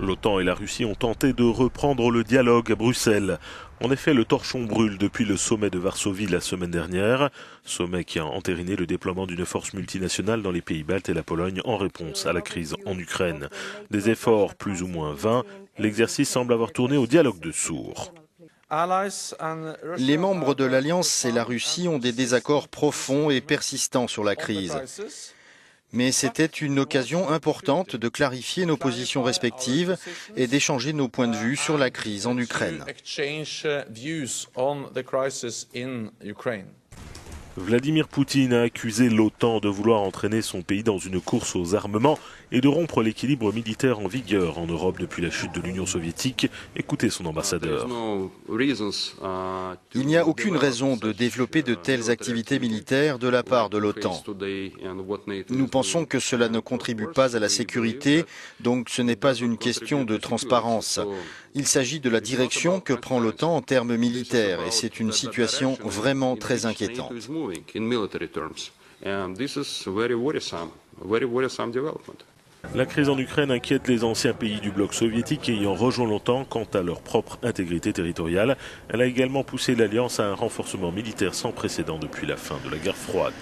L'OTAN et la Russie ont tenté de reprendre le dialogue à Bruxelles. En effet, le torchon brûle depuis le sommet de Varsovie la semaine dernière, sommet qui a entériné le déploiement d'une force multinationale dans les pays baltes et la Pologne en réponse à la crise en Ukraine. Des efforts plus ou moins vains, l'exercice semble avoir tourné au dialogue de sourds. Les membres de l'Alliance et la Russie ont des désaccords profonds et persistants sur la crise. Mais c'était une occasion importante de clarifier nos positions respectives et d'échanger nos points de vue sur la crise en Ukraine. Vladimir Poutine a accusé l'OTAN de vouloir entraîner son pays dans une course aux armements et de rompre l'équilibre militaire en vigueur en Europe depuis la chute de l'Union soviétique. Écoutez son ambassadeur. Il n'y a aucune raison de développer de telles activités militaires de la part de l'OTAN. Nous pensons que cela ne contribue pas à la sécurité, donc ce n'est pas une question de transparence. Il s'agit de la direction que prend l'OTAN en termes militaires et c'est une situation vraiment très inquiétante. La crise en Ukraine inquiète les anciens pays du bloc soviétique ayant rejoint l'OTAN quant à leur propre intégrité territoriale. Elle a également poussé l'Alliance à un renforcement militaire sans précédent depuis la fin de la guerre froide.